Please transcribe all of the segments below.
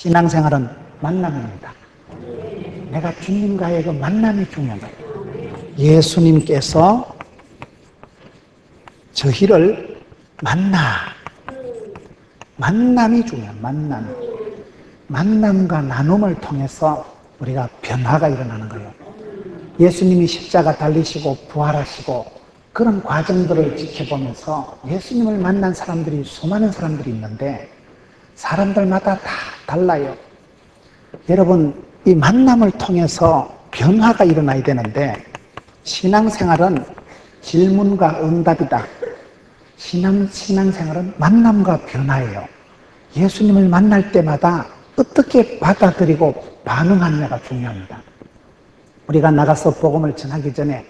신앙생활은 만남입니다. 내가 주님과의 그 만남이 중요한 거예요. 예수님께서 저희를 만남이 중요해요. 만남과 나눔을 통해서 우리가 변화가 일어나는 거예요. 예수님이 십자가 달리시고 부활하시고 그런 과정들을 지켜보면서 예수님을 만난 사람들이 수많은 사람들이 있는데 사람들마다 다 달라요. 여러분, 이 만남을 통해서 변화가 일어나야 되는데 신앙생활은 질문과 응답이다. 신앙생활은 만남과 변화예요. 예수님을 만날 때마다 어떻게 받아들이고 반응하느냐가 중요합니다. 우리가 나가서 복음을 전하기 전에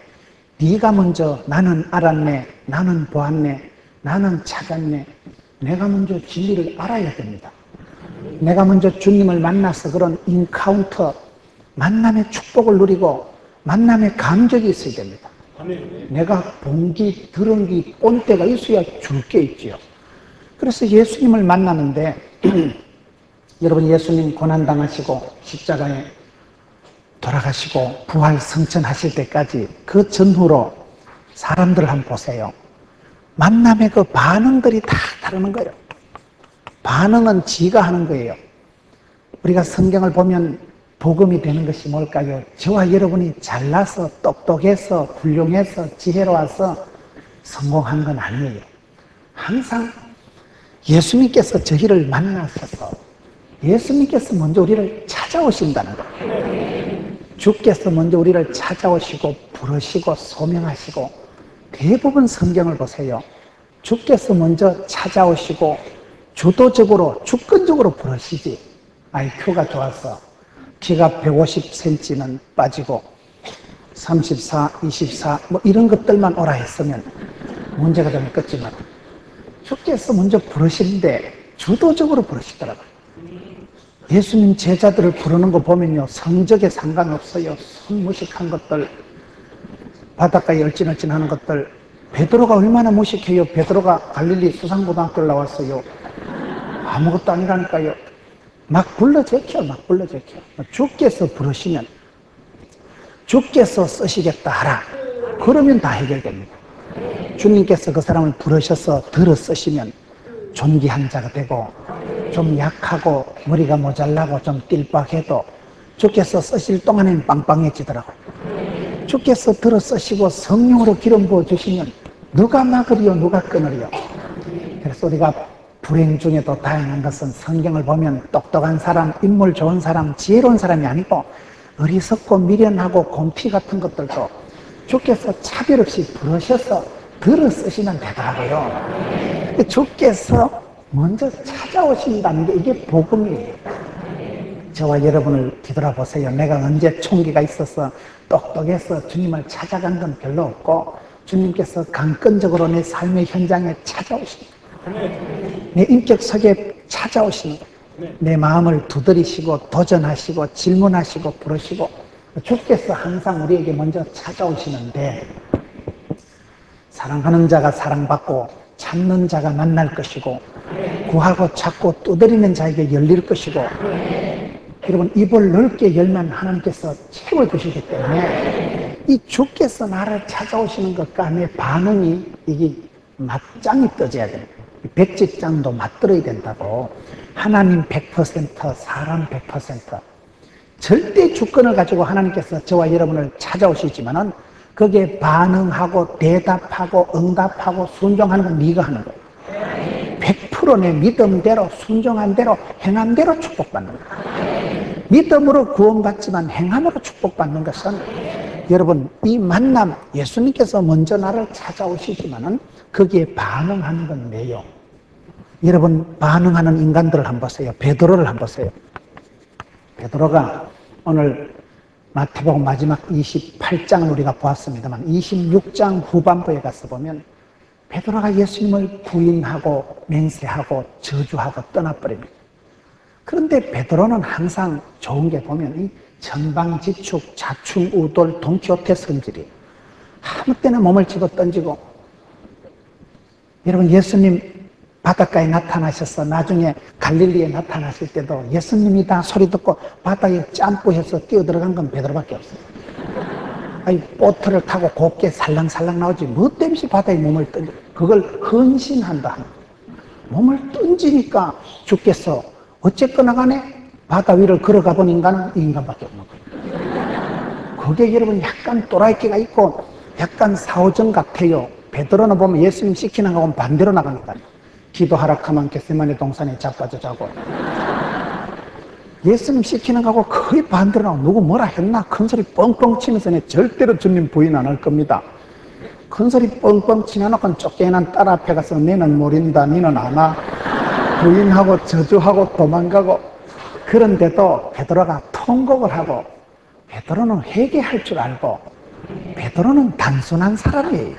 네가 먼저 나는 알았네, 나는 보았네, 나는 찾았네, 내가 먼저 진리를 알아야 됩니다. 내가 먼저 주님을 만나서 그런 인카운터, 만남의 축복을 누리고 만남의 감격이 있어야 됩니다. 내가 본기, 들은기, 꼰대가 있어야 줄 게 있지요. 그래서 예수님을 만나는데 여러분, 예수님 고난당하시고 십자가에 돌아가시고 부활 성천하실 때까지 그 전후로 사람들을 한번 보세요. 만남의 그 반응들이 다 다르는 거예요. 반응은 지가 하는 거예요. 우리가 성경을 보면 복음이 되는 것이 뭘까요? 저와 여러분이 잘나서 똑똑해서 훌륭해서 지혜로워서 성공한 건 아니에요. 항상 예수님께서 저희를 만나셔서 예수님께서 먼저 우리를 찾아오신다는 거예요. 주께서 먼저 우리를 찾아오시고 부르시고 소명하시고, 대부분 성경을 보세요. 주께서 먼저 찾아오시고 주도적으로 주권적으로 부르시지. IQ가 좋아서 키가 150cm는 빠지고 34, 24 뭐 이런 것들만 오라 했으면 문제가 좀 있겠지만 주께서 먼저 부르시는데 주도적으로 부르시더라고요. 예수님 제자들을 부르는 거 보면요, 성적에 상관없어요. 손무식한 것들, 바닷가에 얼찐얼찐하는 것들. 베드로가 얼마나 무식해요. 베드로가 갈릴리 수상고등학교를 나왔어요. 아무것도 아니라니까요. 막 불러제켜. 주께서 부르시면, 주께서 쓰시겠다 하라. 그러면 다 해결됩니다. 주님께서 그 사람을 부르셔서 들어 쓰시면 존귀한 자가 되고, 좀 약하고 머리가 모자라고 좀 띨박해도 주께서 쓰실 동안에는 빵빵해지더라고요. 주께서 들어 쓰시고 성령으로 기름 부어주시면 누가 막으리요, 누가 끊으리요. 그래서 우리가 불행 중에도 다행한 것은 성경을 보면 똑똑한 사람, 인물 좋은 사람, 지혜로운 사람이 아니고 어리석고 미련하고 곰피 같은 것들도 주께서 차별 없이 부르셔서 들어 쓰시면 되더라고요. 주께서 먼저 찾아오신다는 게 이게 복음이에요. 저와 여러분을 뒤돌아보세요. 내가 언제 총기가 있어서 똑똑해서 주님을 찾아간 건 별로 없고, 주님께서 강건적으로 내 삶의 현장에 찾아오십니다. 내 인격 속에 찾아오십니다. 내 마음을 두드리시고 도전하시고 질문하시고 부르시고, 주께서 항상 우리에게 먼저 찾아오시는데, 사랑하는 자가 사랑받고 찾는 자가 만날 것이고, 구하고 찾고 두드리는 자에게 열릴 것이고, 여러분, 입을 넓게 열면 하나님께서 채워주시기 때문에 이 주께서 나를 찾아오시는 것과 내 반응이 이게 맞짱이 떠져야 됩니다. 백지장도 맞들어야 된다고. 하나님 100%, 사람 100%. 절대 주권을 가지고 하나님께서 저와 여러분을 찾아오시지만은 거기에 반응하고 대답하고 응답하고 순종하는 건 네가 하는 거예요. 100% 내 믿음대로 순종한 대로 행한 대로 축복받는 거예요. 믿음으로 구원받지만 행함으로 축복받는 것은, 여러분, 이 만남, 예수님께서 먼저 나를 찾아오시지만은 거기에 반응하는 건 내요. 여러분, 반응하는 인간들을 한번 보세요. 베드로를 한번 보세요. 베드로가 오늘 마태복음 마지막 28장을 우리가 보았습니다만 26장 후반부에 가서 보면 베드로가 예수님을 부인하고 맹세하고 저주하고 떠나버립니다. 그런데 베드로는 항상 좋은 게 보면 이 전방지축, 자충우돌, 돈키호테 성질이에요. 아무 때나 몸을 집어 던지고, 여러분, 예수님 바닷가에 나타나셔서 나중에 갈릴리에 나타나실 때도 예수님이다 소리 듣고 바다에 짬뿌해서 뛰어들어간 건 베드로밖에 없어요. 아니, 보트를 타고 곱게 살랑살랑 나오지 뭐 때문에 바다에 몸을 던져. 그걸 헌신한다. 몸을 던지니까 죽겠어. 어쨌거나 간에 바다 위를 걸어가 본 인간은 이 인간밖에 없는 거예요. 그게 여러분 약간 또라이끼가 있고 약간 사오정 같아요. 베드로는 보면 예수님 시키는 거하고는 반대로 나가니까. 기도하라 하면 겟세마네 동산에 자빠져 자고. 예수님 시키는 거하고 거의 반대로 나오고 누구 뭐라 했나 큰소리 뻥뻥 치면서 내 절대로 주님 부인 안 할 겁니다. 큰소리 뻥뻥 치나놓고 쫓겨난 딸 앞에 가서 너는 모른다 너는 아나 부인하고 저주하고 도망가고. 그런데도 베드로가 통곡을 하고 베드로는 회개할 줄 알고 베드로는 단순한 사람이에요.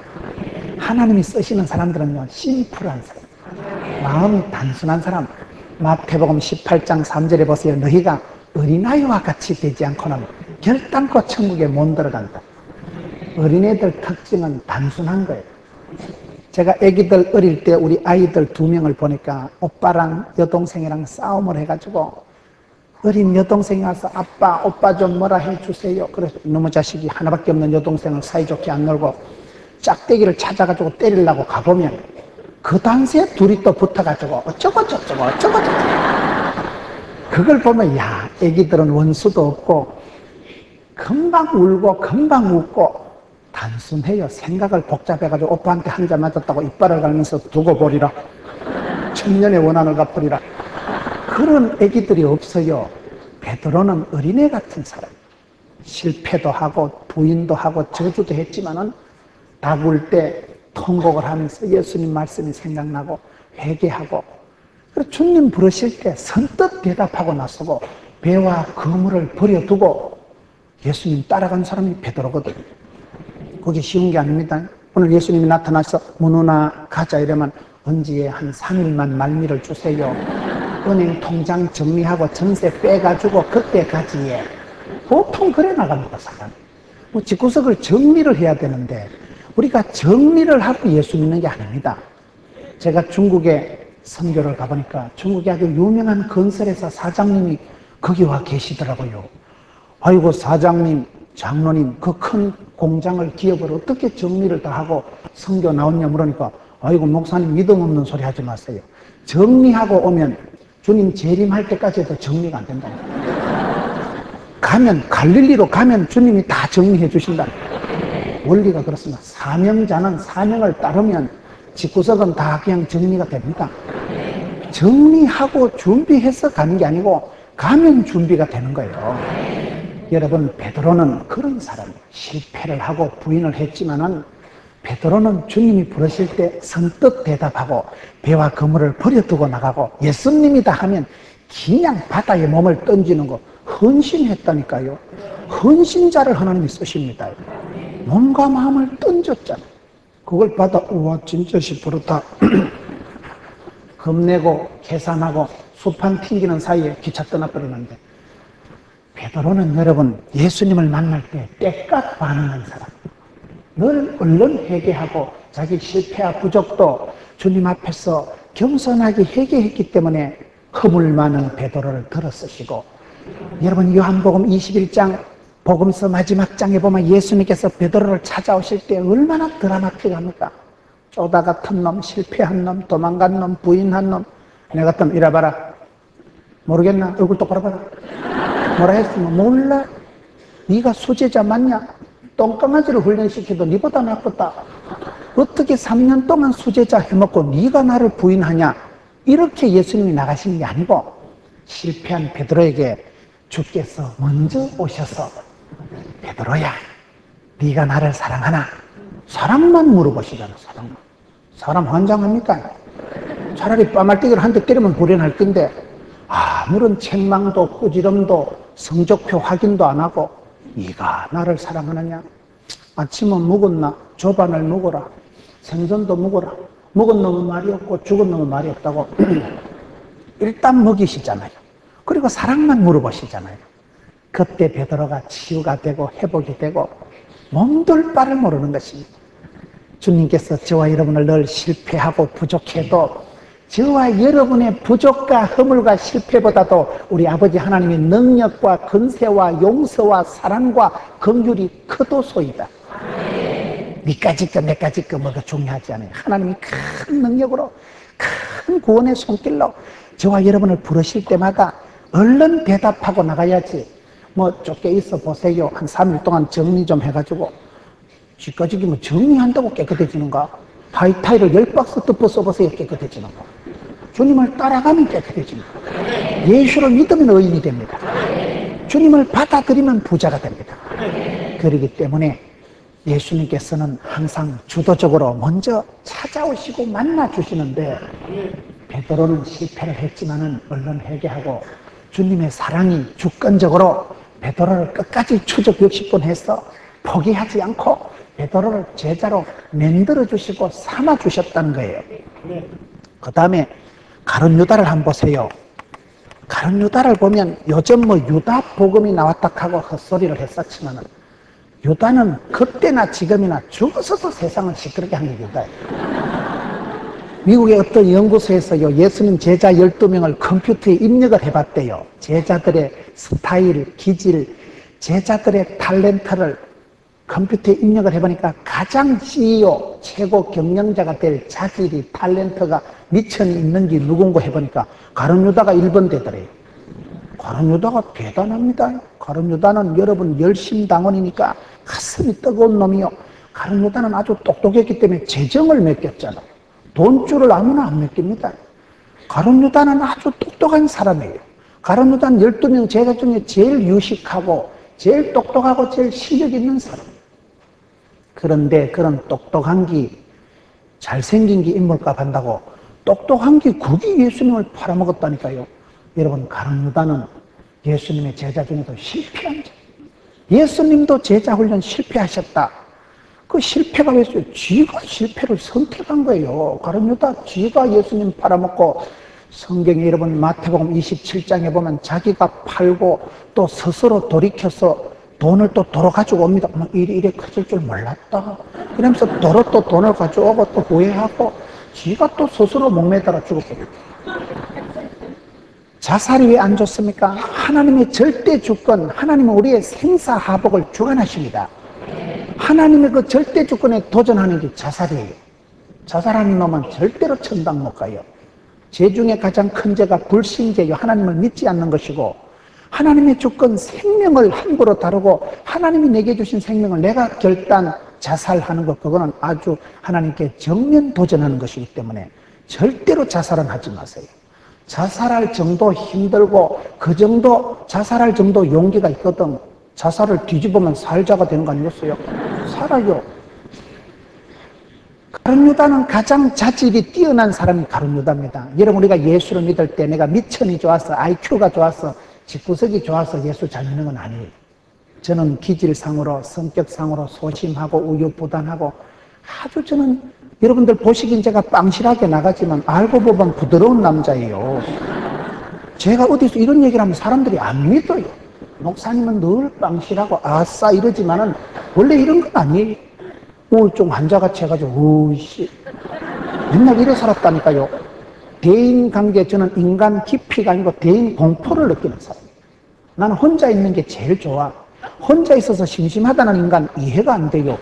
하나님이 쓰시는 사람들은요 심플한 사람, 마음이 단순한 사람. 마태복음 18장 3절에 보세요. 너희가 어린아이와 같이 되지 않고는 결단코 천국에 못 들어간다. 어린애들 특징은 단순한 거예요. 제가 아기들 어릴 때 우리 아이들 2명을 보니까 오빠랑 여동생이랑 싸움을 해가지고 어린 여동생이 와서 아빠, 오빠 좀 뭐라 해주세요. 그래서 이놈의 자식이 하나밖에 없는 여동생을 사이좋게 안 놀고 짝대기를 찾아가지고 때리려고 가보면 그 당시에 둘이 또 붙어가지고 어쩌고 저쩌고 어쩌고 저쩌고. 그걸 보면 야, 애기들은 원수도 없고 금방 울고 금방 웃고 단순해요. 생각을 복잡해가지고 오빠한테 한 대 맞았다고 이빨을 갈면서 두고 보리라. 천년의 원한을 갚으리라. 그런 애기들이 없어요. 베드로는 어린애 같은 사람. 실패도 하고 부인도 하고 저주도 했지만은 다굴 때 통곡을 하면서 예수님 말씀이 생각나고 회개하고. 그래서 주님 부르실 때 선뜻 대답하고 나서고 배와 그물을 버려두고 예수님 따라간 사람이 베드로거든요. 그게 쉬운 게 아닙니다. 오늘 예수님이 나타나서 문우나 가자 이러면 언지에 한 3일만 말미를 주세요. 은행 통장 정리하고 전세 빼가지고 그때 가지에. 보통 그래 나갑니다, 사람. 뭐 집구석을 정리를 해야 되는데 우리가 정리를 하고 예수 믿는 게 아닙니다. 제가 중국에 선교를 가보니까 중국에 아주 유명한 건설회사 사장님이 거기 와 계시더라고요. 아이고 사장님, 장로님 그 큰 공장을 기업을 어떻게 정리를 다 하고 선교 나왔냐 물으니까 아이고 목사님 믿음 없는 소리 하지 마세요. 정리하고 오면 주님 재림할 때까지 해도 정리가 안 된다. 가면 갈릴리로 가면 주님이 다 정리해 주신다. 원리가 그렇습니다. 사명자는 사명을 따르면 집구석은 다 그냥 정리가 됩니다. 정리하고 준비해서 가는 게 아니고 가면 준비가 되는 거예요. 여러분 베드로는 그런 사람이에요. 실패를 하고 부인을 했지만은 베드로는 주님이 부르실 때 선뜻 대답하고 배와 그물을 버려두고 나가고 예수님이다 하면 그냥 바다에 몸을 던지는 거 헌신했다니까요. 헌신자를 하나님이 쓰십니다. 몸과 마음을 던졌잖아요. 그걸 받아 우와 진짜 시부르다 겁내고 계산하고 수판 튕기는 사이에 기차 떠나버리는데 베드로는 여러분 예수님을 만날 때 때깔 반응한 사람. 늘 얼른 회개하고 자기 실패와 부족도 주님 앞에서 겸손하게 회개했기 때문에 허물 많은 베드로를 들어쓰시고 여러분 요한복음 21장 복음서 마지막 장에 보면 예수님께서 베드로를 찾아오실 때 얼마나 드라마틱합니까? 쪼다 같은 놈, 실패한 놈, 도망간 놈, 부인한 놈. 내 같으면 이래봐라. 모르겠나? 얼굴 똑바로 봐라. 뭐라 했으면 몰라. 네가 수제자 맞냐? 똥강아지를 훈련시켜도 네보다 낫겠다. 어떻게 3년 동안 수제자 해먹고 네가 나를 부인하냐? 이렇게 예수님이 나가시는 게 아니고 실패한 베드로에게 주께서 먼저 오셔서 베드로야 네가 나를 사랑하나? 사랑만 물어보시잖아. 사랑만. 사람 환장합니까? 차라리 빠말뛰기를 한 대 때리면 불행할 텐데 아무런 책망도 꾸지럼도 성적표 확인도 안 하고 네가 나를 사랑하느냐? 아침은 묵었나? 조반을 묵어라. 생선도 묵어라. 묵은 놈은 말이 없고 죽은 놈은 말이 없다고 일단 먹이시잖아요. 그리고 사랑만 물어보시잖아요. 그때 베드로가 치유가 되고 회복이 되고 몸둘 바를 모르는 것입니다. 주님께서 저와 여러분을 늘 실패하고 부족해도 저와 여러분의 부족과 허물과 실패보다도 우리 아버지 하나님의 능력과 근세와 용서와 사랑과 긍휼이 크도소이다. 니까지 거 내까지 거 뭐가 중요하지 않아요. 하나님이 큰 능력으로 큰 구원의 손길로 저와 여러분을 부르실 때마다 얼른 대답하고 나가야지. 뭐 쫓겨 있어 보세요. 한 3일 동안 정리 좀 해가지고 지까지 뭐 정리한다고 깨끗해지는가? 타이타이를 10박스 덮어 써보세요. 깨끗해지는 거. 주님을 따라가면 깨끗해집니다. 예수를 믿으면 의인이 됩니다. 주님을 받아들이면 부자가 됩니다. 그렇기 때문에 예수님께서는 항상 주도적으로 먼저 찾아오시고 만나주시는데 베드로는 실패를 했지만은 얼른 회개하고 주님의 사랑이 주권적으로 베드로를 끝까지 추적 60분 해서 포기하지 않고 베드로를 제자로 만들어 주시고 삼아 주셨다는 거예요. 그 다음에 가룟 유다를 한번 보세요. 가룟 유다를 보면 요즘 뭐 유다 복음이 나왔다 하고 헛소리를 했었지만은 유다는 그때나 지금이나 죽어서도 세상을 시끄럽게 한 게 유다예요. 미국의 어떤 연구소에서요, 예수님 제자 12명을 컴퓨터에 입력을 해봤대요. 제자들의 스타일, 기질, 제자들의 탤런트를 컴퓨터에 입력을 해보니까 가장 CEO, 최고 경영자가 될 자질이, 탤런트가 미천이 있는 게 누군가 해보니까 가룟 유다가 1번 되더래요. 가룟 유다가 대단합니다. 가룟 유다는 여러분 열심당원이니까 가슴이 뜨거운 놈이요. 가룟 유다는 아주 똑똑했기 때문에 재정을 맡겼잖아. 돈줄을 아무나 안 맡깁니다. 가룟 유다는 아주 똑똑한 사람이에요. 가룟 유다는 12명 제자 중에 제일 유식하고 제일 똑똑하고 제일 실력 있는 사람. 그런데 그런 똑똑한 게 잘생긴 게 인물값 한다고 똑똑한 게 그게 예수님을 팔아먹었다니까요. 여러분, 가룟 유다는 예수님의 제자 중에도 실패한 자. 예수님도 제자 훈련 실패하셨다. 그 실패가 왜 있어요? 쥐가 실패를 선택한 거예요. 가룟 유다, 쥐가 예수님 팔아먹고, 성경에 여러분 마태복음 27장에 보면 자기가 팔고 또 스스로 돌이켜서 돈을 또 도로 가지고 옵니다. 이래 커질 줄 몰랐다. 그러면서 도로 또 돈을 가져오고 또 후회하고, 쥐가 또 스스로 목매달아 죽었거든요. 자살이 왜 안 좋습니까? 하나님의 절대 주권, 하나님은 우리의 생사하복을 주관하십니다. 하나님의 그 절대 주권에 도전하는 게 자살이에요. 자살하는 놈은 절대로 천당 못 가요. 죄 중에 가장 큰 죄가 불신죄요. 하나님을 믿지 않는 것이고, 하나님의 주권 생명을 함부로 다루고 하나님이 내게 주신 생명을 내가 결단 자살하는 것, 그거는 아주 하나님께 정면 도전하는 것이기 때문에 절대로 자살은 하지 마세요. 자살할 정도 힘들고 그 정도 자살할 정도 용기가 있거든. 자살을 뒤집으면 살자가 되는 거 아니겠어요? 살아요. 가룟 유다는 가장 자질이 뛰어난 사람이 가룟 유다입니다. 여러분, 우리가 예수를 믿을 때 내가 미천이 좋아서 IQ가 좋아서 집구석이 좋아서 예수 잘 믿는 건 아니에요. 저는 기질상으로 성격상으로 소심하고 우유부단하고 아주 저는 여러분들 보시기엔 제가 빵실하게 나가지만 알고 보면 부드러운 남자예요. 제가 어디서 이런 얘기를 하면 사람들이 안 믿어요. 목사님은 늘 빵실하고 아싸 이러지만은 원래 이런 건 아니에요. 우울증 환자같이 해가지고 으이씨 맨날 이래 살았다니까요. 대인관계, 저는 인간 깊이가 아니고 대인 공포를 느끼는 사람이에요. 나는 혼자 있는 게 제일 좋아. 혼자 있어서 심심하다는 인간 이해가 안 돼요.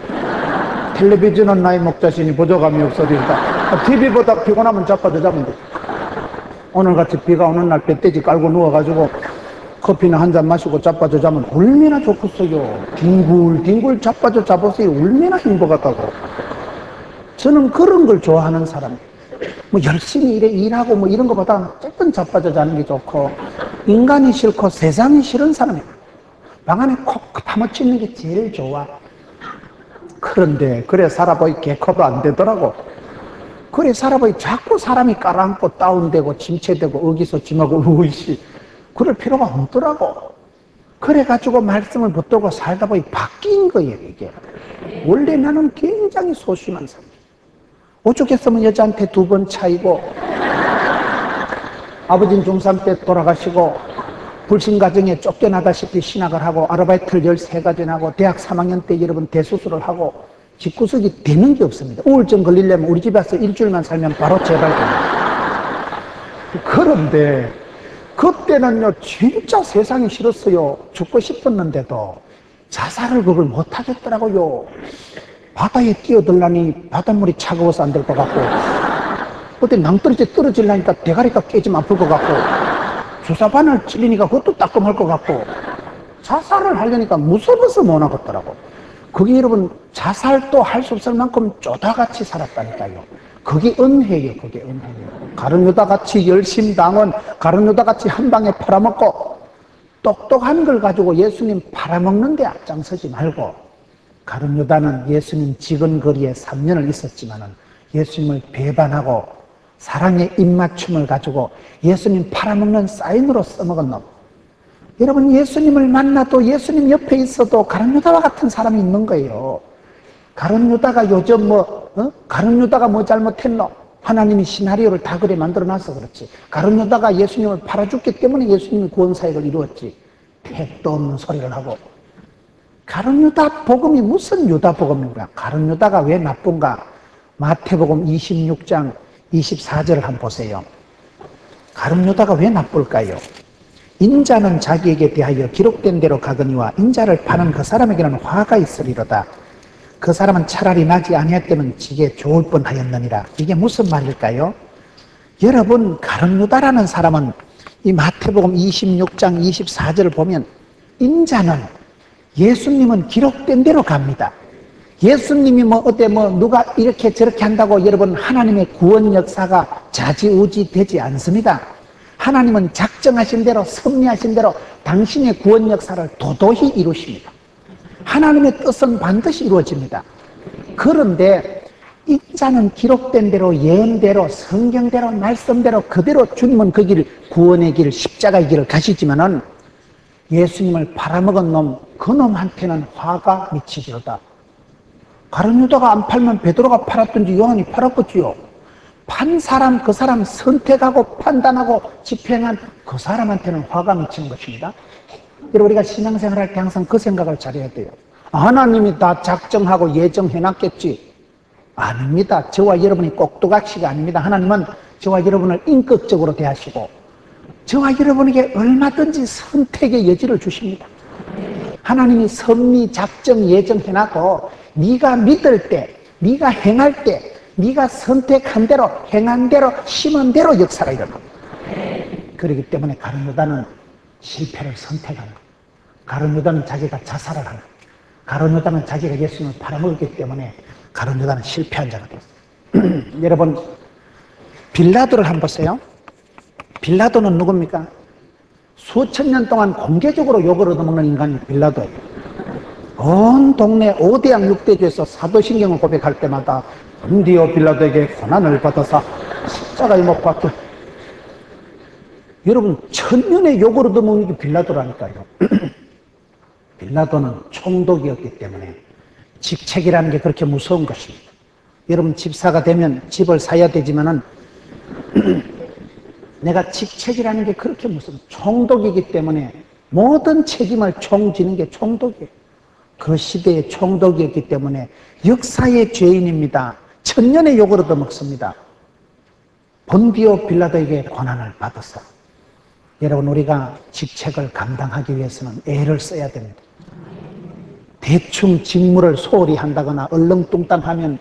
텔레비전은 나의 목자시니 보조감이 없어진다. TV보다 피곤하면 자빠져 자면 돼. 오늘같이 비가 오는 날 뱃돼지 깔고 누워가지고 커피나 한 잔 마시고 자빠져 자면 얼마나 좋겠어요. 뒹굴뒹굴 자빠져 자보세요. 얼마나 행복하다고. 저는 그런 걸 좋아하는 사람이에요. 뭐 열심히 일하고 뭐 이런 것보다 조금 자빠져 자는 게 좋고, 인간이 싫고 세상이 싫은 사람이에요. 방 안에 콕 파묻혀 있는 게 제일 좋아. 그런데 그래 살아보니 개커도 안 되더라고. 그래 살아보니 자꾸 사람이 깔아앉고 다운되고 침체되고 어기서 짐하고 우이씨 그럴 필요가 없더라고. 그래가지고 말씀을 붙들고 살다 보니 바뀐 거예요. 이게 원래 나는 굉장히 소심한 사람. 오죽했으면 여자한테 2번 차이고 아버지는 중3 때 돌아가시고 불신가정에 쫓겨나다시피 신학을 하고 아르바이트를 13가지나 하고 대학 3학년 때 여러분 대수술을 하고 집구석이 되는 게 없습니다. 우울증 걸리려면 우리 집에 와서 일주일만 살면 바로 재발됩니다. 그런데 그때는요 진짜 세상이 싫었어요. 죽고 싶었는데도 자살을 그걸 못하겠더라고요. 바다에 뛰어들라니 바닷물이 차가워서 안 될 것 같고, 어디 낭떠러지에 떨어지려니까 대가리가 깨지면 아플 것 같고, 주사바늘 찔리니까 그것도 따끔할 것 같고, 자살을 하려니까 무서워서 못 하겠더라고. 그게 여러분 자살도 할 수 없을 만큼 쪼다같이 살았다니까요. 그게 은혜예요. 그게 은혜예요. 가룟 유다같이 열심당원, 가룟 유다같이 한 방에 팔아먹고, 똑똑한 걸 가지고 예수님 팔아먹는 데 앞장서지 말고, 가룟 유다는 예수님 지근거리에 3년을 있었지만은 예수님을 배반하고 사랑의 입맞춤을 가지고 예수님 팔아먹는 사인으로 써먹은 놈. 여러분 예수님을 만나도 예수님 옆에 있어도 가룟 유다와 같은 사람이 있는 거예요. 가룟 유다가 요즘 가룟 유다가 뭐 잘못했노? 하나님이 시나리오를 다 그래 만들어놔서 그렇지. 가룟 유다가 예수님을 팔아줬기 때문에 예수님이 구원사역을 이루었지. 택도 없는 소리를 하고. 가룟 유다 복음이 무슨 유다 복음인가? 가룟 유다가 왜 나쁜가? 마태복음 26장 24절을 한번 보세요. 가룟 유다가 왜 나쁠까요? 인자는 자기에게 대하여 기록된 대로 가거니와 인자를 파는 그 사람에게는 화가 있으리로다. 그 사람은 차라리 나지 아니했다면 지게 좋을 뻔하였느니라. 이게 무슨 말일까요? 여러분 가룟 유다라는 사람은 이 마태복음 26장 24절을 보면 인자는 예수님은 기록된 대로 갑니다. 예수님이 누가 이렇게 저렇게 한다고 여러분 하나님의 구원 역사가 좌지우지 되지 않습니다. 하나님은 작정하신 대로 섭리하신 대로 당신의 구원 역사를 도도히 이루십니다. 하나님의 뜻은 반드시 이루어집니다. 그런데 인자는 기록된 대로 예언대로 성경대로 말씀대로 그대로 주님은 그 길, 구원의 길, 십자가의 길을 가시지만은 예수님을 팔아먹은 놈, 그 놈한테는 화가 미치지로다. 가룟 유다가 안 팔면 베드로가 팔았든지 요한이 팔았겠지요. 판 사람, 그 사람 선택하고 판단하고 집행한 그 사람한테는 화가 미치는 것입니다. 여러분 우리가 신앙생활 할 때 항상 그 생각을 잘해야 돼요. 하나님이 다 작정하고 예정해놨겠지. 아닙니다. 저와 여러분이 꼭두각시가 아닙니다. 하나님은 저와 여러분을 인격적으로 대하시고 저와 여러분에게 얼마든지 선택의 여지를 주십니다. 하나님이 섭리, 작정, 예정해놨고 네가 믿을 때, 네가 행할 때, 네가 선택한 대로, 행한 대로, 심은 대로 역사가 일어납니다. 그렇기 때문에 가룟 유다는 실패를 선택하는 거예요. 가룟 유다는 자기가 자살을 하는 거예요. 가룟 유다는 자기가 예수님을 팔아먹었기 때문에 가룟 유다는 실패한 자가 됐어요. 여러분 빌라도를 한번 보세요. 빌라도는 누굽니까? 수천 년 동안 공개적으로 욕을 얻어먹는 인간이 빌라도예요. 온 동네 5대양 6대주에서 사도신경을 고백할 때마다 본디오 빌라도에게 고난을 받아서 십자가에 못 박혀. 여러분 천년의 욕을 얻어먹는 게 빌라도라니까요. 빌라도는 총독이었기 때문에 직책이라는 게 그렇게 무서운 것입니다. 여러분 집사가 되면 집을 사야 되지만은 내가 직책이라는 게 그렇게 무슨 총독이기 때문에 모든 책임을 총지는 게 총독이에요. 그 시대의 총독이었기 때문에 역사의 죄인입니다. 천년의 욕을 얻어먹습니다. 본디오 빌라도에게 고난을 받았어. 여러분 우리가 직책을 감당하기 위해서는 애를 써야 됩니다. 대충 직무를 소홀히 한다거나 얼렁뚱땅하면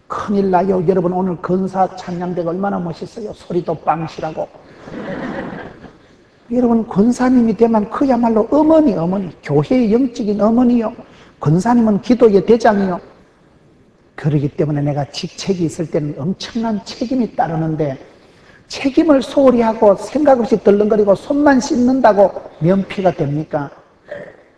큰일 나요. 여러분 오늘 건사 찬양대가 얼마나 멋있어요. 소리도 빵실하고. 여러분 권사님이 되면 그야말로 어머니, 교회의 영적인 어머니요. 권사님은 기도의 대장이요. 그러기 때문에 내가 직책이 있을 때는 엄청난 책임이 따르는데 책임을 소홀히 하고 생각 없이 덜렁거리고 손만 씻는다고 면피가 됩니까?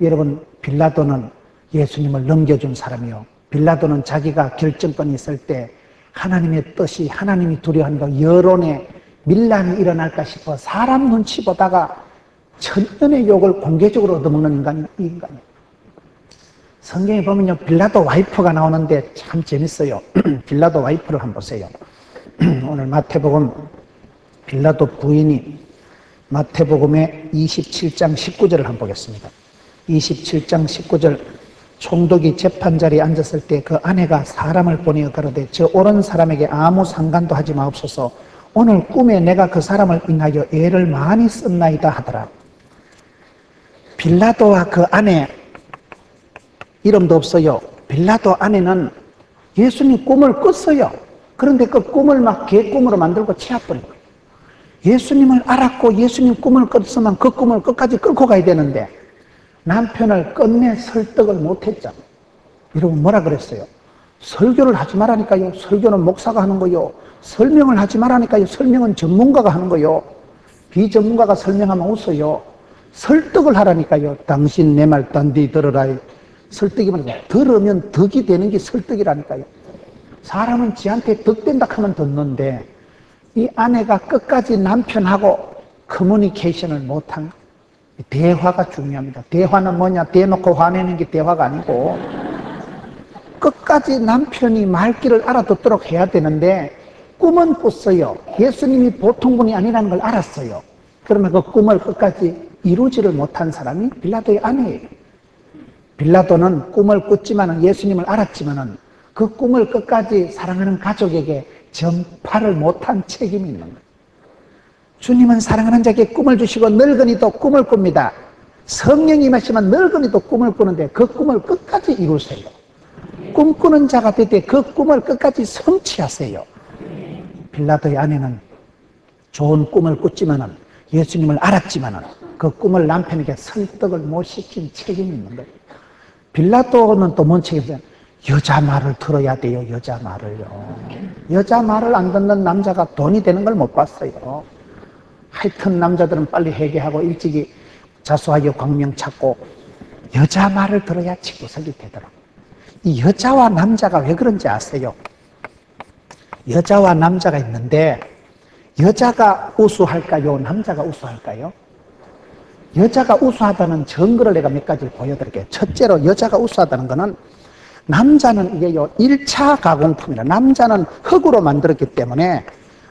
여러분 빌라도는 예수님을 넘겨준 사람이요. 빌라도는 자기가 결정권이 있을 때 하나님의 뜻이 하나님이 두려워하니까 여론에 밀란이 일어날까 싶어 사람 눈치 보다가 천년의 욕을 공개적으로 얻어먹는 인간이에요. 성경에 보면요 빌라도 와이프가 나오는데 참 재밌어요. 빌라도 와이프를 한번 보세요. 오늘 마태복음 빌라도 부인이 마태복음의 27장 19절을 한번 보겠습니다. 27장 19절 총독이 재판자리에 앉았을 때 그 아내가 사람을 보내어 가로되 저 옳은 사람에게 아무 상관도 하지 마옵소서. 오늘 꿈에 내가 그 사람을 인하여 애를 많이 썼나이다 하더라. 빌라도와 그 아내, 이름도 없어요. 빌라도 아내는 예수님 꿈을 꿨어요. 그런데 그 꿈을 막 개꿈으로 만들고 치워버린 거예요. 예수님을 알았고 예수님 꿈을 꿨으면 그 꿈을 끝까지 끌고 가야 되는데 남편을 끝내 설득을 못했죠. 여러분 뭐라 그랬어요? 설교를 하지 말라니까요. 설교는 목사가 하는 거요. 설명을 하지 말라니까요. 설명은 전문가가 하는 거요. 비전문가가 설명하면 웃어요. 설득을 하라니까요. 당신 내 말 단디 들으라. 설득이 말이야. 들으면 덕이 되는 게 설득이라니까요. 사람은 지한테 덕된다 하면 듣는데 이 아내가 끝까지 남편하고 커뮤니케이션을 못한 대화가 중요합니다. 대화는 뭐냐? 대놓고 화내는 게 대화가 아니고 끝까지 남편이 말귀를 알아듣도록 해야 되는데 꿈은 꿨어요. 예수님이 보통 분이 아니라는 걸 알았어요. 그러면 그 꿈을 끝까지 이루지를 못한 사람이 빌라도의 아내예요. 빌라도는 꿈을 꿨지만 예수님을 알았지만 그 꿈을 끝까지 사랑하는 가족에게 전파를 못한 책임이 있는 거예요. 주님은 사랑하는 자에게 꿈을 주시고 늙은이도 꿈을 꿉니다. 성령이 임하시면 늙은이도 꿈을 꾸는데 그 꿈을 끝까지 이루세요. 꿈꾸는 자가 될 때 그 꿈을 끝까지 성취하세요. 빌라도의 아내는 좋은 꿈을 꿨지만은 예수님을 알았지만은 그 꿈을 남편에게 설득을 못 시킨 책임이 있는 거예요. 빌라도는 또 뭔 책임이에요? 여자 말을 들어야 돼요. 여자 말을요. 여자 말을 안 듣는 남자가 돈이 되는 걸 못 봤어요. 하여튼 남자들은 빨리 회개하고 일찍이 자수하여 광명 찾고 여자 말을 들어야 직구석이 되더라고요. 이 여자와 남자가 왜 그런지 아세요? 여자와 남자가 있는데 여자가 우수할까요? 남자가 우수할까요? 여자가 우수하다는 증거를 내가 몇 가지를 보여드릴게요. 첫째로 여자가 우수하다는 것은 남자는 이게요 1차 가공품이라 남자는 흙으로 만들었기 때문에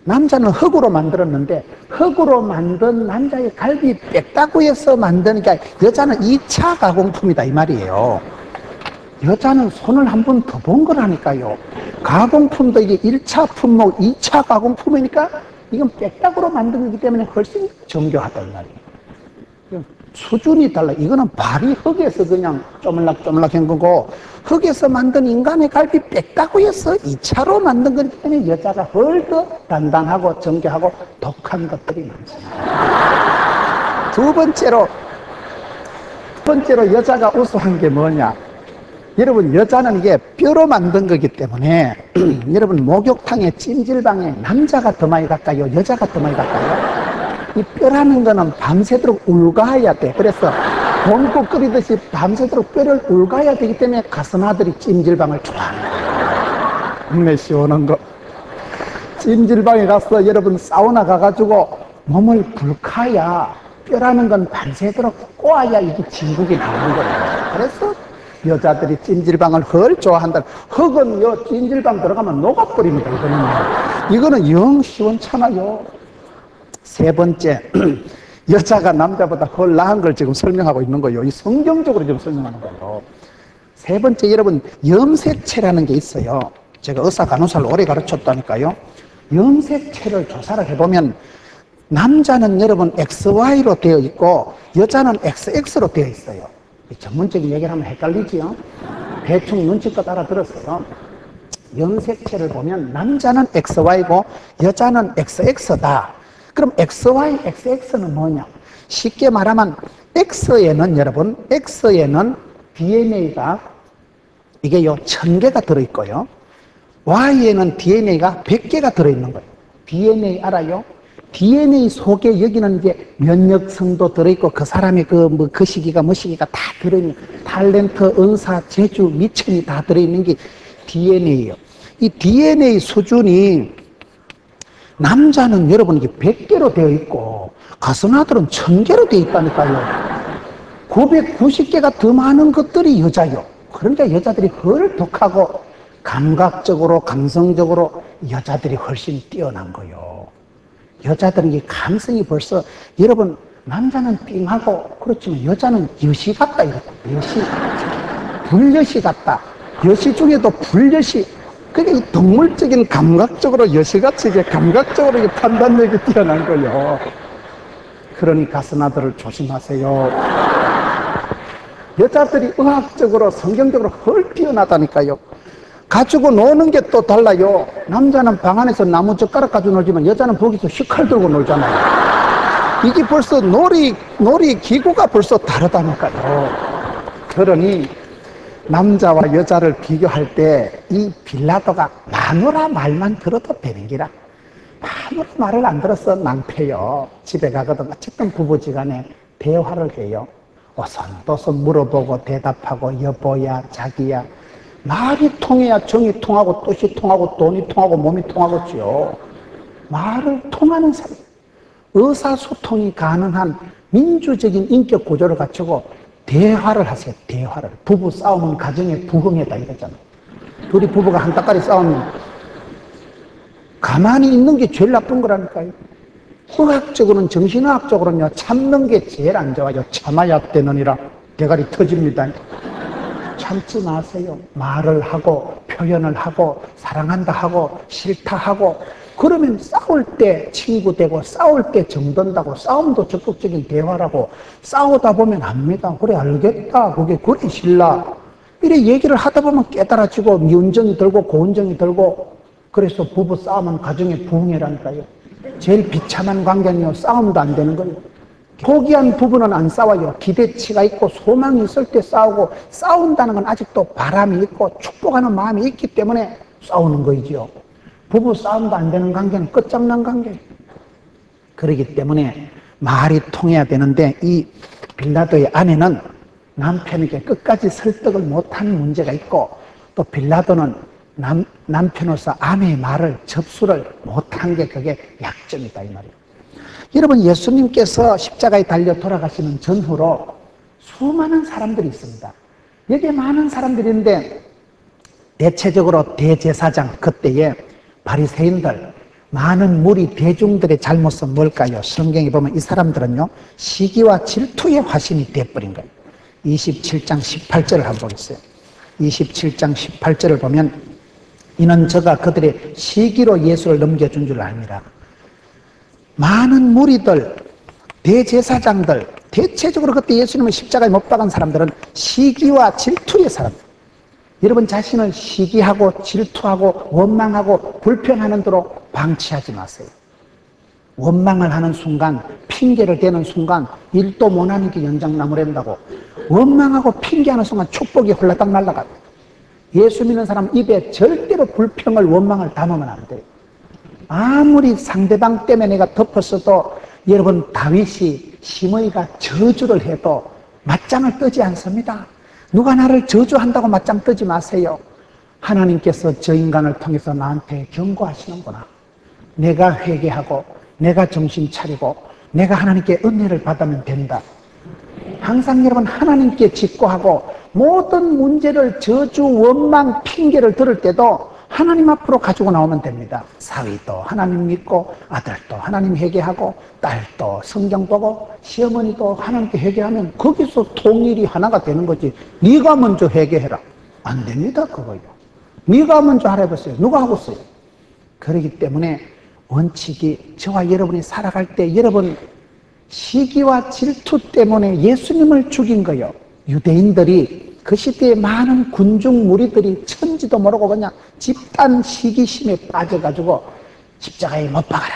남자는 흙으로 만들었는데 흙으로 만든 남자의 갈비 뺐다고 해서 만드니까 여자는 2차 가공품이다 이 말이에요. 여자는 손을 한 번 더 본 거라니까요. 가공품도 이게 1차 품목, 2차 가공품이니까 이건 뺐다고로 만든 거기 때문에 훨씬 정교하다 이 말이에요. 수준이 달라. 이거는 발이 흙에서 그냥 쪼물락쪼물락 한 거고 흙에서 만든 인간의 갈비 뺐다고 해서 2차로 만든 거기 때문에 여자가 훨 더 단단하고 정교하고 독한 것들이 많습니다. 두 번째로 여자가 우수한 게 뭐냐? 여러분 여자는 이게 뼈로 만든 거기 때문에 여러분 목욕탕에 찜질방에 남자가 더 많이 갈까요? 여자가 더 많이 갈까요? 이 뼈라는 거는 밤새도록 울가야 돼. 그래서 봄국 끓이듯이 밤새도록 뼈를 울가야 되기 때문에 가스나들이 찜질방을 좋아합니다. 국내 시원한 거. 찜질방에 가서 여러분 사우나 가가지고 몸을 불카야 뼈라는 건 밤새도록 꼬아야 이게 진국이 나오는 거예요. 그래서 여자들이 찜질방을 헐 좋아한다. 흙은 요 찜질방 들어가면 녹아버립니다. 이거는 영 시원찮아요. 세 번째, 여자가 남자보다 헐 나은 걸 지금 설명하고 있는 거예요. 이 성경적으로 지금 설명하는 거예요. 세 번째, 여러분 염색체라는 게 있어요. 제가 의사 간호사를 오래 가르쳤다니까요. 염색체를 조사를 해보면 남자는 여러분 XY로 되어 있고 여자는 XX로 되어 있어요. 전문적인 얘기를 하면 헷갈리지요. 대충 눈치껏 알아들었어요. 염색체를 보면 남자는 XY고 여자는 XX다. 그럼 XY, XX는 뭐냐? 쉽게 말하면 X에는 여러분, X에는 DNA가 이게요 1000개가 들어있고요. Y에는 DNA가 100개가 들어있는 거예요. DNA 알아요? DNA 속에 여기는 이제 면역성도 들어있고 그 사람의 그 시기가 뭐 시기가 다 들어있는 탤런트, 은사, 재주, 미천이 다 들어있는 게 DNA예요. 이 DNA 수준이 남자는 여러분 이게 100개로 되어 있고 가스나들은 1000개로 되어 있다니까요. 990개가 더 많은 것들이 여자요. 그러니까 여자들이 훨 독하고 감각적으로 감성적으로 여자들이 훨씬 뛰어난 거예요. 여자들은 이 감성이 벌써 여러분 남자는 띵하고 그렇지만 여자는 여시 같다 이렇다. 여시 불여시 같다. 여시 중에도 불여시 그게 동물적인 감각적으로 여시같이 감각적으로 판단력이 뛰어난 거예요. 그러니 가스나들을 조심하세요. 여자들이 의학적으로 성경적으로 헐 뛰어나다니까요. 가지고 노는 게 또 달라요. 남자는 방 안에서 나무 젓가락 가지고 놀지만 여자는 거기서 식칼 들고 놀잖아요. 이게 벌써 놀이 기구가 벌써 다르다니까요. 그러니 남자와 여자를 비교할 때 이 빌라도가 마누라 말만 들어도 되는 기라. 마누라 말을 안 들어서 낭패요. 집에 가거든 어쨌든 부부지간에 대화를 해요. 오손도손 물어보고 대답하고 여보야 자기야. 말이 통해야 정이 통하고 뜻이 통하고 돈이 통하고 몸이 통하겠지요. 말을 통하는 사람, 의사소통이 가능한 민주적인 인격 구조를 갖추고 대화를 하세요. 대화를. 부부 싸움은 가정의 부흥이다 이거잖아. 둘이 부부가 한따까리 싸우면 가만히 있는 게 제일 나쁜 거라니까요. 의학적으로는, 정신의학적으로는요, 참는 게 제일 안 좋아요. 참아야 되느니라 대가리 터집니다. 참지 마세요. 말을 하고 표현을 하고 사랑한다 하고 싫다 하고 그러면 싸울 때 친구 되고 싸울 때 정든다고 싸움도 적극적인 대화라고 싸우다 보면 압니다. 그래 알겠다. 그게 그래 신라. 이래 얘기를 하다 보면 깨달아지고 미운정이 들고 고운정이 들고 그래서 부부 싸움은 가정의 부흥이라니까요. 제일 비참한 관계는요. 싸움도 안 되는 거예요. 포기한 부부는 안 싸워요. 기대치가 있고 소망이 있을 때 싸우고 싸운다는 건 아직도 바람이 있고 축복하는 마음이 있기 때문에 싸우는 거이죠. 부부 싸움도 안 되는 관계는 끝장난 관계예요. 그렇기 때문에 말이 통해야 되는데 이 빌라도의 아내는 남편에게 끝까지 설득을 못한 문제가 있고 또 빌라도는 남편으로서 아내의 말을 접수를 못한 게 그게 약점이다 이 말이에요. 여러분 예수님께서 십자가에 달려 돌아가시는 전후로 수많은 사람들이 있습니다. 여기에 많은 사람들이 있는데 대체적으로 대제사장 그때의 바리새인들 많은 무리 대중들의 잘못은 뭘까요? 성경에 보면 이 사람들은요 시기와 질투의 화신이 되어버린 거예요. 27장 18절을 한번 보겠어요. 27장 18절을 보면 이는 저가 그들의 시기로 예수를 넘겨준 줄 압니다. 많은 무리들, 대제사장들, 대체적으로 그때 예수님을 십자가에 못 박은 사람들은 시기와 질투의 사람들. 여러분 자신을 시기하고 질투하고 원망하고 불평하는 대로 방치하지 마세요. 원망을 하는 순간, 핑계를 대는 순간 일도 못하는 게 연장나무랜다고. 원망하고 핑계하는 순간 축복이 홀라당 날아가요. 예수 믿는 사람 입에 절대로 불평을 원망을 담으면 안 돼요. 아무리 상대방 때문에 내가 덮었어도 여러분 다윗이 시므이가 저주를 해도 맞짱을 뜨지 않습니다. 누가 나를 저주한다고 맞짱 뜨지 마세요. 하나님께서 저 인간을 통해서 나한테 경고하시는구나. 내가 회개하고 내가 정신 차리고 내가 하나님께 은혜를 받으면 된다. 항상 여러분 하나님께 직고하고 모든 문제를 저주, 원망, 핑계를 들을 때도 하나님 앞으로 가지고 나오면 됩니다. 사위도 하나님 믿고 아들도 하나님 회개하고 딸도 성경 보고 시어머니도 하나님께 회개하면 거기서 통일이 하나가 되는 거지. 네가 먼저 회개해라. 안 됩니다. 그거요. 네가 먼저 하라 해보세요. 누가 하고 있어요? 그렇기 때문에 원칙이 저와 여러분이 살아갈 때 여러분 시기와 질투 때문에 예수님을 죽인 거예요. 유대인들이 그 시대에 많은 군중 무리들이 천지도 모르고 그냥 집단 시기심에 빠져가지고 십자가에 못 박아라.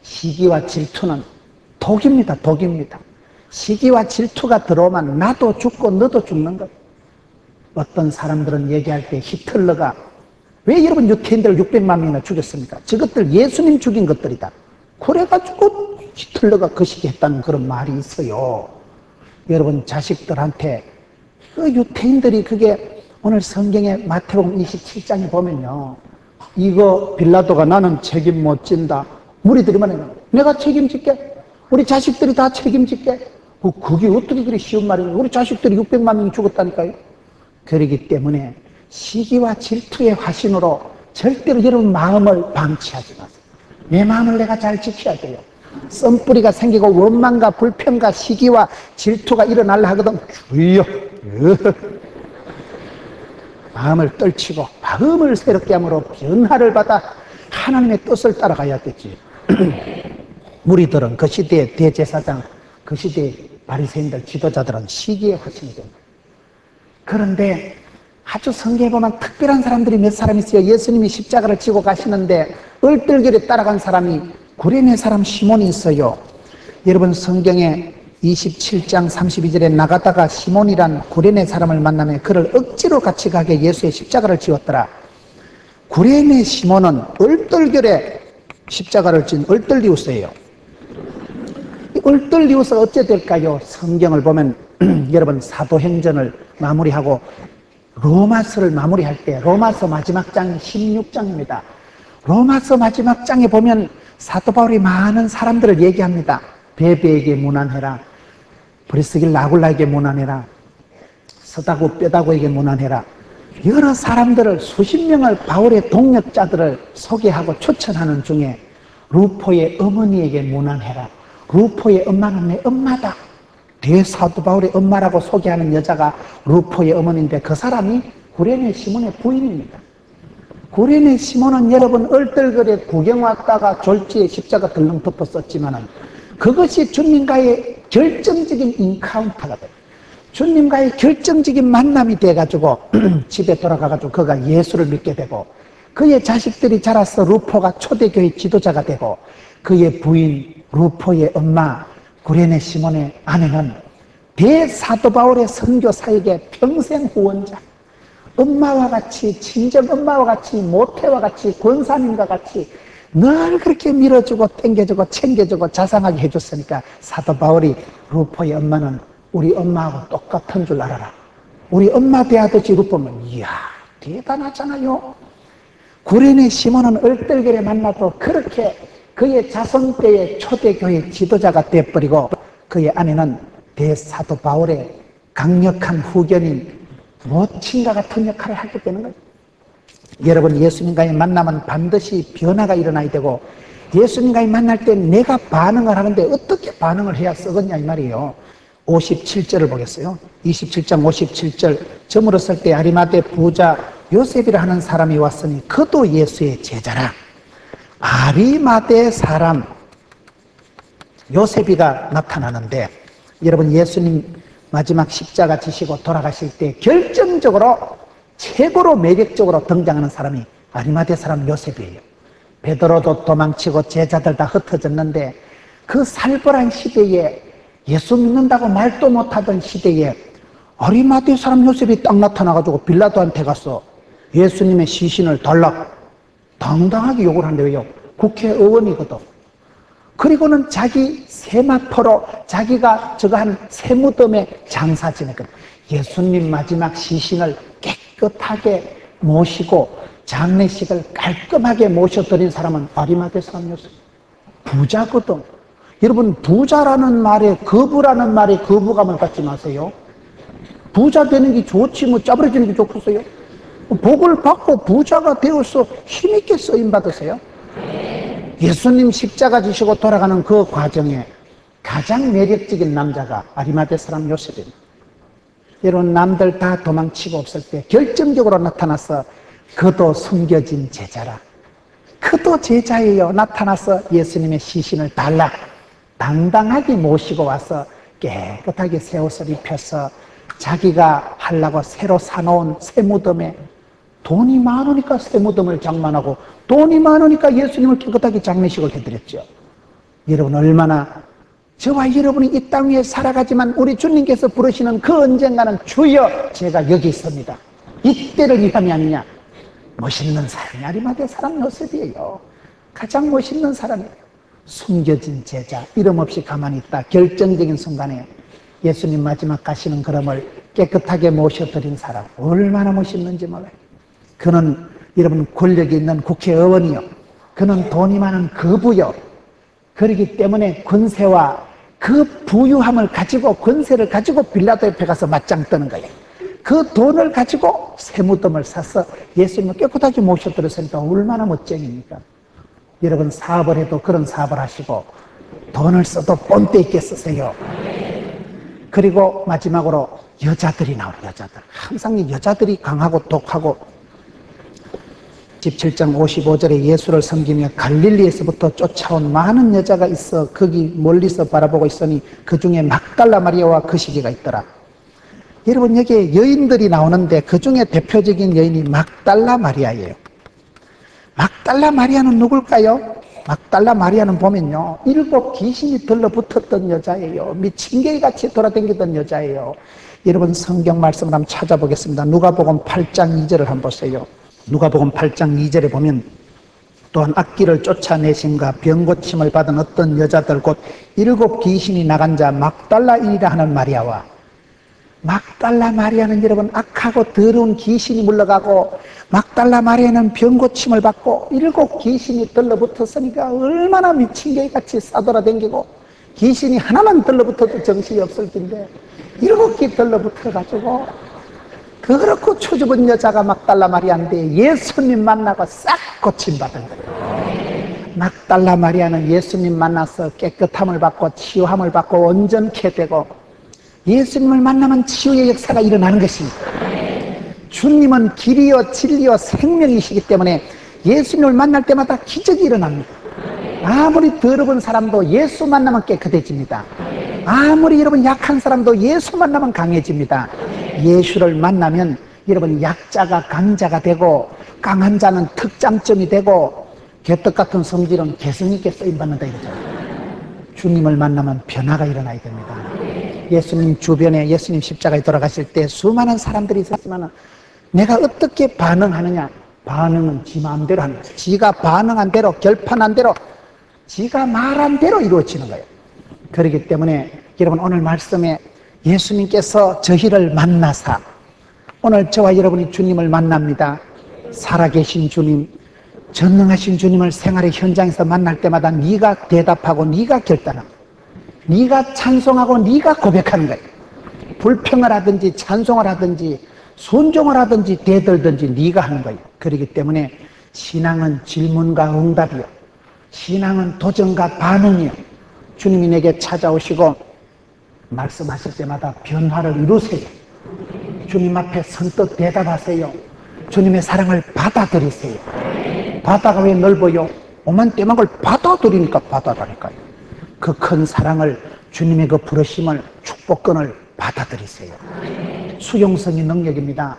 시기와 질투는 독입니다. 독입니다. 시기와 질투가 들어오면 나도 죽고 너도 죽는 거예요. 어떤 사람들은 얘기할 때 히틀러가 왜 여러분 유태인들을 600만 명이나 죽였습니까? 저것들 예수님 죽인 것들이다. 그래가지고 히틀러가 그 시기 했다는 그런 말이 있어요. 여러분 자식들한테 그 유태인들이 그게 오늘 성경에 마태복음 27장에 보면요. 이거 빌라도가 나는 책임 못 진다. 무리들이 말해요. 내가 책임질게. 우리 자식들이 다 책임질게. 그게 어떻게 그리 쉬운 말이에요. 우리 자식들이 600만 명이 죽었다니까요. 그러기 때문에 시기와 질투의 화신으로 절대로 여러분 마음을 방치하지 마세요. 내 마음을 내가 잘 지켜야 돼요. 썸뿌리가 생기고 원망과 불평과 시기와 질투가 일어나려 하거든. 주의요. 마음을 떨치고 마음을 새롭게 함으로 변화를 받아 하나님의 뜻을 따라가야겠지. 무리들은 그 시대의 대제사장, 그 시대의 바리새인들, 지도자들은 시기에 하시는 겁니다. 그런데 아주 성경에 보면 특별한 사람들이 몇 사람 있어요. 예수님이 십자가를 지고 가시는데 얼떨결에 따라간 사람이 구레네 사람 시몬이 있어요. 여러분 성경에 27장 32절에 나가다가 시몬이란 구레네 사람을 만나며 그를 억지로 같이 가게 예수의 십자가를 지었더라. 구레네 시몬은 얼떨결에 십자가를 진 얼떨리우스예요. 이 얼떨리우스가 어째 될까요? 성경을 보면 여러분 사도행전을 마무리하고 로마서를 마무리할 때 로마서 마지막 장이 16장입니다. 로마서 마지막 장에 보면 사도 바울이 많은 사람들을 얘기합니다. 베베에게 문안해라, 브리스길 나굴라에게 문안해라, 서다구 뼈다구에게 문안해라. 여러 사람들을 수십 명을 바울의 동역자들을 소개하고 추천하는 중에 루포의 어머니에게 문안해라. 루포의 엄마는 내 엄마다. 대사도 바울의 엄마라고 소개하는 여자가 루포의 어머니인데 그 사람이 구레네 시몬의 부인입니다. 구레네 시몬은 여러분 얼떨결에 구경 왔다가 졸지에 십자가 덜렁 덮었었지만은 그것이 주님과의 결정적인 인카운터가 돼요. 주님과의 결정적인 만남이 돼가지고 집에 돌아가가지고 그가 예수를 믿게 되고 그의 자식들이 자라서 루포가 초대교회 지도자가 되고 그의 부인 루포의 엄마 구레네 시몬의 아내는 대사도 바울의 선교 사역의 평생 후원자, 엄마와 같이 친정 엄마와 같이 모태와 같이 권사님과 같이 늘 그렇게 밀어주고 땡겨주고 챙겨주고 자상하게 해줬으니까 사도 바울이 루포의 엄마는 우리 엄마하고 똑같은 줄 알아라. 우리 엄마 대하듯이 루포면 이야 대단하잖아요. 구레네 시몬은 얼떨결에 만나도 그렇게 그의 자손 때의 초대교회 지도자가 되어버리고 그의 아내는 대사도 바울의 강력한 후견인 모친과 같은 역할을 하게 되는 거예요. 여러분 예수님과의 만남은 반드시 변화가 일어나야 되고 예수님과의 만날 때 내가 반응을 하는데 어떻게 반응을 해야 썩었냐 이 말이에요. 57절을 보겠어요. 27장 57절 저물었을 때 아리마대 부자 요셉이라 하는 사람이 왔으니 그도 예수의 제자라. 아리마대 사람 요셉이가 나타나는데 여러분 예수님 마지막 십자가 지시고 돌아가실 때 결정적으로 최고로 매력적으로 등장하는 사람이 아리마대 사람 요셉이에요. 베드로도 도망치고 제자들 다 흩어졌는데 그 살벌한 시대에 예수 믿는다고 말도 못하던 시대에 아리마대 사람 요셉이 딱 나타나가지고 빌라도한테 가서 예수님의 시신을 달라 당당하게 욕을 한대요. 국회의원이거든. 그리고는 자기 세마포로 자기가 저거 한 세무덤에 장사 지냈거든. 예수님 마지막 시신을 깨끗하게 모시고 장례식을 깔끔하게 모셔드린 사람은 아리마대 사람 요셉. 부자거든. 여러분 부자라는 말에 거부라는 말에 거부감을 갖지 마세요. 부자 되는 게 좋지 뭐 짜부러지는 게 좋겠어요? 복을 받고 부자가 되어서 힘있게 쓰임 받으세요. 예수님 십자가 지시고 돌아가는 그 과정에 가장 매력적인 남자가 아리마대 사람 요셉입니다. 여러분 남들 다 도망치고 없을 때 결정적으로 나타나서 그도 숨겨진 제자라. 그도 제자예요. 나타나서 예수님의 시신을 달라 당당하게 모시고 와서 깨끗하게 새 옷을 입혀서 자기가 하려고 새로 사놓은 세무덤에 돈이 많으니까 세무덤을 장만하고 돈이 많으니까 예수님을 깨끗하게 장례식을 해드렸죠. 여러분 얼마나 저와 여러분이 이 땅 위에 살아가지만 우리 주님께서 부르시는 그 언젠가는 주여 제가 여기 있습니다. 이때를 위함이 아니냐. 멋있는 사람이 아리마대 사람 요셉이에요. 가장 멋있는 사람이에요. 숨겨진 제자 이름 없이 가만히 있다. 결정적인 순간에 예수님 마지막 가시는 걸음을 깨끗하게 모셔드린 사람 얼마나 멋있는지 몰라요. 그는 여러분 권력이 있는 국회의원이요. 그는 돈이 많은 거부요. 그렇기 때문에 권세와 그 부유함을 가지고 권세를 가지고 빌라도 옆에 가서 맞짱 뜨는 거예요. 그 돈을 가지고 세무덤을 사서 예수님을 깨끗하게 모셔드렸으니까 얼마나 멋쟁입니까? 여러분 사업을 해도 그런 사업을 하시고 돈을 써도 본때 있게 쓰세요. 그리고 마지막으로 여자들이 나오는 여자들. 항상 이 여자들이 강하고 독하고 17장 55절에 예수를 섬기며 갈릴리에서부터 쫓아온 많은 여자가 있어 거기 멀리서 바라보고 있으니 그 중에 막달라 마리아와 그 시기가 있더라. 여러분 여기에 여인들이 나오는데 그 중에 대표적인 여인이 막달라 마리아예요. 막달라 마리아는 누굴까요? 막달라 마리아는 보면요 7 귀신이 들러붙었던 여자예요. 미친개같이 돌아다니던 여자예요. 여러분 성경 말씀을 한번 찾아보겠습니다. 누가복음 8장 2절을 한번 보세요. 누가복음 8장 2절에 보면 또한 악기를 쫓아내심과 병고침을 받은 어떤 여자들 곧 7 귀신이 나간 자 막달라인이라 하는 마리아와 막달라 마리아는 여러분 악하고 더러운 귀신이 물러가고 막달라 마리아는 병고침을 받고 7 귀신이 들러붙었으니까 얼마나 미친개같이 싸돌아다니고 귀신이 하나만 들러붙어도 정신이 없을 텐데 7개 들러붙어가지고 그렇고 추접은 여자가 막달라 마리아인데 예수님 만나고 싹 고침받은 거예요. 막달라 마리아는 예수님 만나서 깨끗함을 받고 치유함을 받고 온전케 되고 예수님을 만나면 치유의 역사가 일어나는 것입니다. 주님은 길이요 진리요 생명이시기 때문에 예수님을 만날 때마다 기적이 일어납니다. 아무리 더러운 사람도 예수 만나면 깨끗해집니다. 아무리 여러분 약한 사람도 예수 만나면 강해집니다. 예수를 만나면 여러분 약자가 강자가 되고 강한 자는 특장점이 되고 개떡 같은 성질은 개성 있게 쓰임받는다 이러잖아요. 주님을 만나면 변화가 일어나야 됩니다. 예수님 주변에 예수님 십자가에 돌아가실 때 수많은 사람들이 있었지만 내가 어떻게 반응하느냐? 반응은 지 마음대로 하는 거죠. 지가 반응한 대로 결판한 대로 지가 말한 대로 이루어지는 거예요. 그렇기 때문에 여러분 오늘 말씀에 예수님께서 저희를 만나사 오늘 저와 여러분이 주님을 만납니다. 살아계신 주님, 전능하신 주님을 생활의 현장에서 만날 때마다 네가 대답하고 네가 결단하고 네가 찬송하고 네가 고백하는 거예요. 불평을 하든지 찬송을 하든지 순종을 하든지 대들든지 네가 하는 거예요. 그렇기 때문에 신앙은 질문과 응답이요, 신앙은 도전과 반응이요. 주님이 내게 찾아오시고 말씀하실 때마다 변화를 이루세요. 주님 앞에 선뜻 대답하세요. 주님의 사랑을 받아들이세요. 바다가 왜 넓어요? 오만 때만 걸 받아들이니까 바다라니까요. 그 큰 사랑을 주님의 그 부르심을 축복권을 받아들이세요. 수용성이 능력입니다.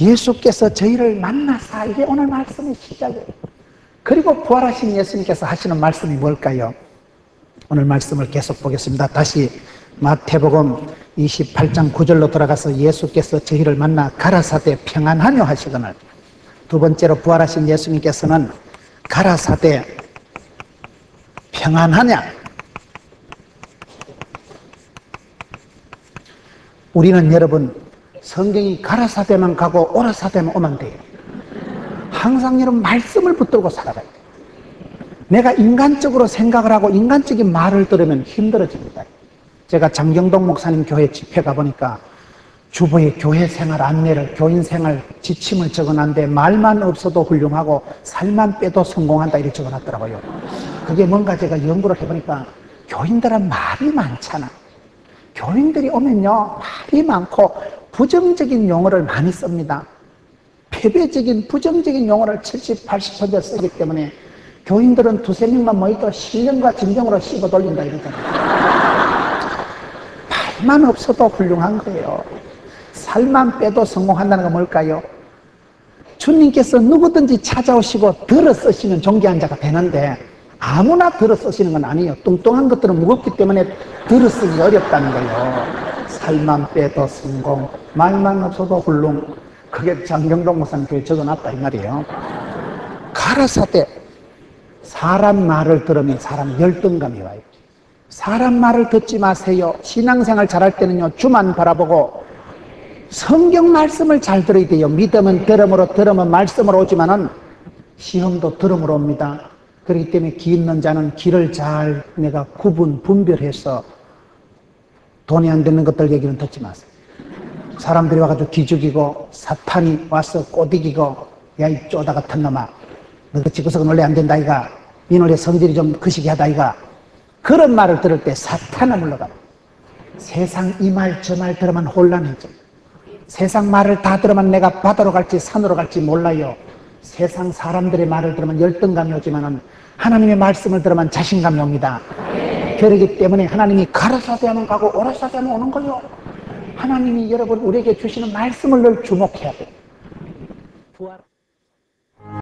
예수께서 저희를 만나사 이게 오늘 말씀의 시작이에요. 그리고 부활하신 예수님께서 하시는 말씀이 뭘까요? 오늘 말씀을 계속 보겠습니다. 다시 마태복음 28장 9절로 돌아가서 예수께서 저희를 만나 가라사대 평안하뇨 하시거늘 두 번째로 부활하신 예수님께서는 가라사대 평안하냐? 우리는 여러분 성경이 가라사대만 가고 오라사대만 오면 돼요. 항상 여러분 말씀을 붙들고 살아가야 돼요. 내가 인간적으로 생각을 하고 인간적인 말을 들으면 힘들어집니다. 제가 장경동 목사님 교회 집회 가보니까 주보에 교회 생활 안내를 교인 생활 지침을 적어놨는데 말만 없어도 훌륭하고 살만 빼도 성공한다 이렇게 적어놨더라고요. 그게 뭔가 제가 연구를 해보니까 교인들은 말이 많잖아. 교인들이 오면요 말이 많고 부정적인 용어를 많이 씁니다. 패배적인 부정적인 용어를 70, 80% 쓰기 때문에 교인들은 두세 명만 모이도 신령과 진정으로 씹어 돌린다 이러잖아요. 말만 없어도 훌륭한 거예요. 살만 빼도 성공한다는 건 뭘까요? 주님께서 누구든지 찾아오시고 들어 쓰시는 존귀한 자가 되는데 아무나 들어 쓰시는 건 아니에요. 뚱뚱한 것들은 무겁기 때문에 들어 쓰기 어렵다는 거예요. 살만 빼도 성공, 말만 없어도 훌륭. 그게 장경동 목사님 교회 적어놨다 이 말이에요. 가라사대 사람 말을 들으면 사람 열등감이 와요. 사람 말을 듣지 마세요. 신앙생활 잘할 때는요 주만 바라보고 성경 말씀을 잘 들어야 돼요. 믿음은 들음으로 들으면 말씀으로 오지만은 시험도 들음으로 옵니다. 그렇기 때문에 기 있는 자는 길을 잘 내가 분별해서 돈이 안 되는 것들 얘기는 듣지 마세요. 사람들이 와가지고 기죽이고 사탄이 와서 꼬드기고 야 이 쪼다 같은 놈아 너 지구석은 원래 안 된다 이가 이 노래 성질이 좀 거시기하다 이가 그런 말을 들을 때 사탄은 물러가. 세상 이 말 저 말 들으면 혼란해져. 세상 말을 다 들으면 내가 바다로 갈지 산으로 갈지 몰라요. 세상 사람들의 말을 들으면 열등감이 오지만은 하나님의 말씀을 들으면 자신감이 옵니다. 그렇기 때문에 하나님이 가라사대 하면 가고 오라사대 하면 오는 거요. 하나님이 여러분 우리에게 주시는 말씀을 늘 주목해야 돼요.